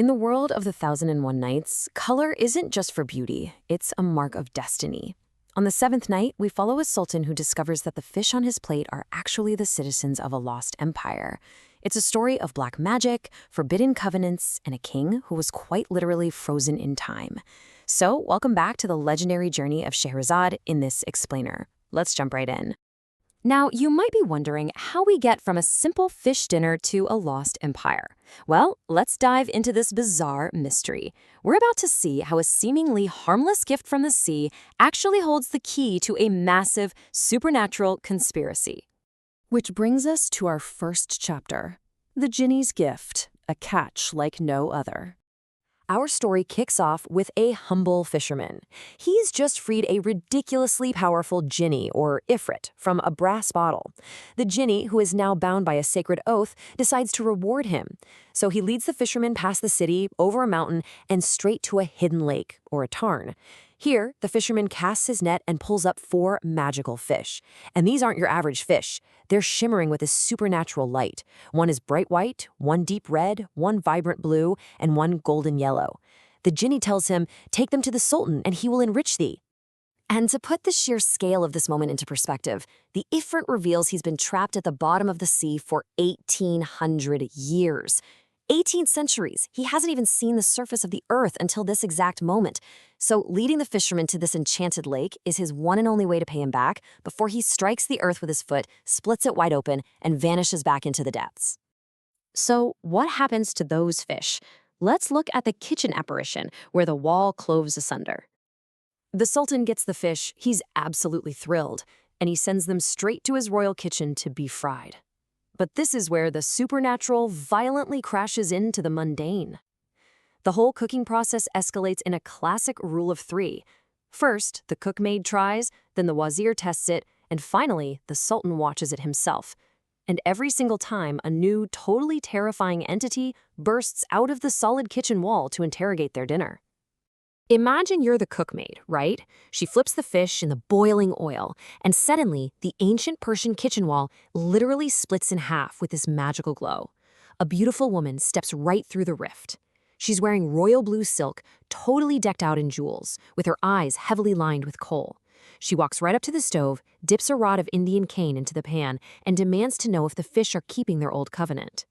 In the world of the Thousand and One Nights, color isn't just for beauty, it's a mark of destiny. On the seventh night, we follow a sultan who discovers that the fish on his plate are actually the citizens of a lost empire. It's a story of black magic, forbidden covenants, and a king who was quite literally frozen in time. So, welcome back to the legendary journey of Scheherazade in this explainer. Let's jump right in. Now, you might be wondering how we get from a simple fish dinner to a lost empire. Well, let's dive into this bizarre mystery. We're about to see how a seemingly harmless gift from the sea actually holds the key to a massive supernatural conspiracy. Which brings us to our first chapter, The Jinnee's Gift, a catch like no other. Our story kicks off with a humble fisherman. He's just freed a ridiculously powerful jinni, or ifrit, from a brass bottle. The jinni, who is now bound by a sacred oath, decides to reward him. So he leads the fisherman past the city, over a mountain, and straight to a hidden lake, or a tarn. Here, the fisherman casts his net and pulls up 4 magical fish. And these aren't your average fish. They're shimmering with a supernatural light. One is bright white, one deep red, one vibrant blue, and one golden yellow. The jinni tells him, "Take them to the Sultan, and he will enrich thee." And to put the sheer scale of this moment into perspective, the ifrit reveals he's been trapped at the bottom of the sea for 1,800 years. 18 centuries. He hasn't even seen the surface of the earth until this exact moment. So leading the fisherman to this enchanted lake is his one and only way to pay him back before he strikes the earth with his foot, splits it wide open, and vanishes back into the depths. So what happens to those fish? Let's look at the kitchen apparition, where the wall cloves asunder. The Sultan gets the fish, he's absolutely thrilled, and he sends them straight to his royal kitchen to be fried. But this is where the supernatural violently crashes into the mundane. The whole cooking process escalates in a classic rule of 3. First, the cookmaid tries, then the wazir tests it, and finally, the Sultan watches it himself. And every single time, a new, totally terrifying entity bursts out of the solid kitchen wall to interrogate their dinner. Imagine you're the cookmaid, right? She flips the fish in the boiling oil, and suddenly, the ancient Persian kitchen wall literally splits in half with this magical glow. A beautiful woman steps right through the rift. She's wearing royal blue silk, totally decked out in jewels, with her eyes heavily lined with kohl. She walks right up to the stove, dips a rod of Indian cane into the pan, and demands to know if the fish are keeping their old covenant.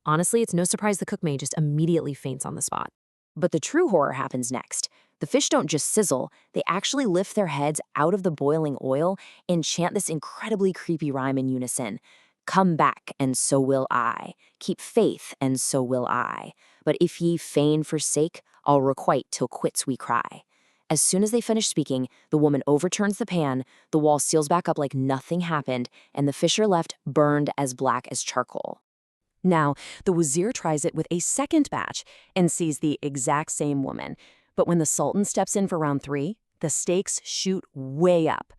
Honestly, it's no surprise the cookmaid just immediately faints on the spot. But the true horror happens next. The fish don't just sizzle, they actually lift their heads out of the boiling oil and chant this incredibly creepy rhyme in unison. "Come back, and so will I. Keep faith, and so will I. But if ye fain forsake, I'll requite till quits we cry." As soon as they finish speaking, the woman overturns the pan, the wall seals back up like nothing happened, and the fish are left burned as black as charcoal. Now, the wazir tries it with a second batch and sees the exact same woman. But when the Sultan steps in for round 3, the stakes shoot way up.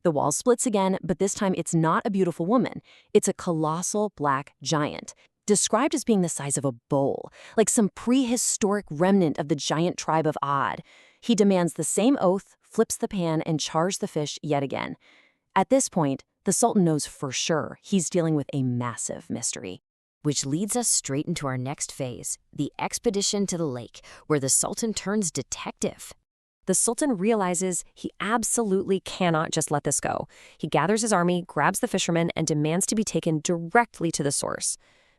The wall splits again, but this time it's not a beautiful woman. It's a colossal black giant, described as being the size of a bowl, like some prehistoric remnant of the giant tribe of Ad. He demands the same oath, flips the pan, and chars the fish yet again. At this point, the Sultan knows for sure he's dealing with a massive mystery. Which leads us straight into our next phase, the expedition to the lake, where the Sultan turns detective. The Sultan realizes he absolutely cannot just let this go. He gathers his army, grabs the fisherman, and demands to be taken directly to the source.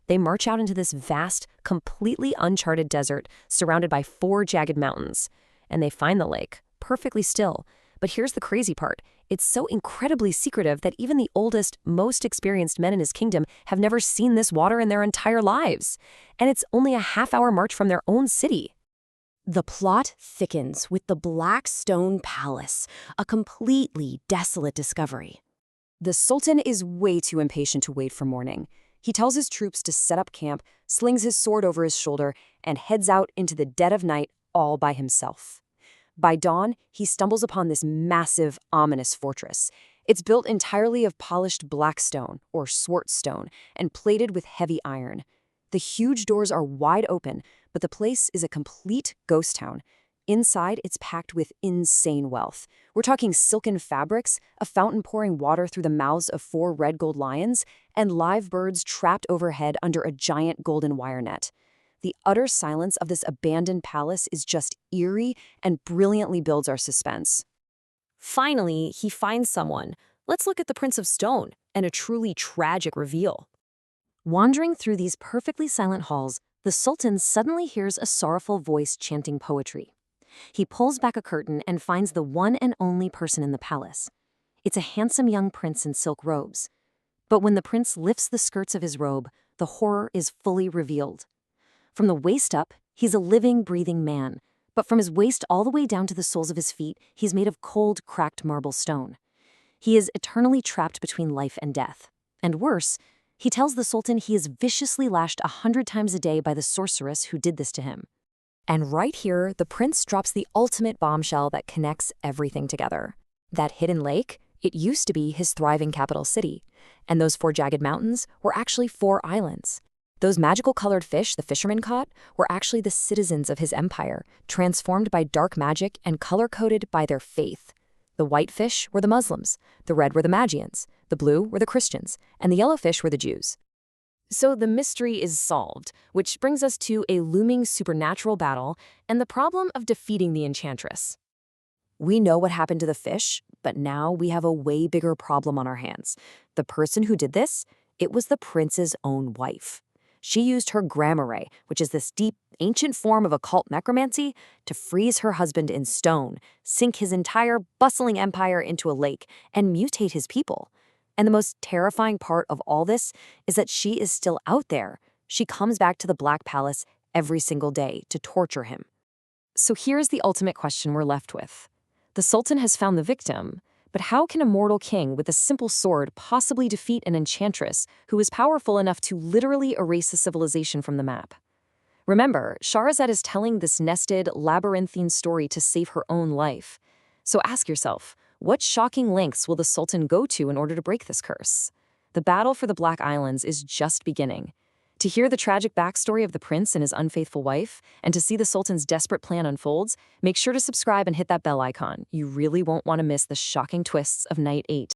They march out into this vast, completely uncharted desert, surrounded by 4 jagged mountains. And they find the lake, perfectly still. But here's the crazy part. It's so incredibly secretive that even the oldest, most experienced men in his kingdom have never seen this water in their entire lives. And it's only a half-hour march from their own city. The plot thickens with the Black Stone Palace, a completely desolate discovery. The Sultan is way too impatient to wait for morning. He tells his troops to set up camp, slings his sword over his shoulder, and heads out into the dead of night all by himself. By dawn, he stumbles upon this massive, ominous fortress. It's built entirely of polished black stone, or swart stone, and plated with heavy iron. The huge doors are wide open, but the place is a complete ghost town. Inside, it's packed with insane wealth. We're talking silken fabrics, a fountain pouring water through the mouths of 4 red gold lions, and live birds trapped overhead under a giant golden wire net. The utter silence of this abandoned palace is just eerie and brilliantly builds our suspense. Finally, he finds someone. Let's look at the Prince of Stone and a truly tragic reveal. Wandering through these perfectly silent halls, the Sultan suddenly hears a sorrowful voice chanting poetry. He pulls back a curtain and finds the one and only person in the palace. It's a handsome young prince in silk robes. But when the prince lifts the skirts of his robe, the horror is fully revealed. From the waist up, he's a living, breathing man. But from his waist all the way down to the soles of his feet, he's made of cold, cracked marble stone. He is eternally trapped between life and death. And worse, he tells the Sultan he is viciously lashed 100 times a day by the sorceress who did this to him. And right here, the prince drops the ultimate bombshell that connects everything together. That hidden lake, it used to be his thriving capital city. And those 4 jagged mountains were actually 4 islands. Those magical colored fish the fisherman caught were actually the citizens of his empire, transformed by dark magic and color-coded by their faith. The white fish were the Muslims, the red were the Magians, the blue were the Christians, and the yellow fish were the Jews. So the mystery is solved, which brings us to a looming supernatural battle and the problem of defeating the enchantress. We know what happened to the fish, but now we have a way bigger problem on our hands. The person who did this, it was the prince's own wife. She used her gramarye, which is this deep, ancient form of occult necromancy, to freeze her husband in stone, sink his entire bustling empire into a lake, and mutate his people. And the most terrifying part of all this is that she is still out there. She comes back to the Black Palace every single day to torture him. So here's the ultimate question we're left with. The Sultan has found the victim, but how can a mortal king with a simple sword possibly defeat an enchantress who is powerful enough to literally erase a civilization from the map? Remember, Shahrazad is telling this nested, labyrinthine story to save her own life. So ask yourself, what shocking lengths will the Sultan go to in order to break this curse? The battle for the Black Islands is just beginning. To hear the tragic backstory of the prince and his unfaithful wife, and to see the Sultan's desperate plan unfolds, make sure to subscribe and hit that bell icon. You really won't want to miss the shocking twists of Night 8.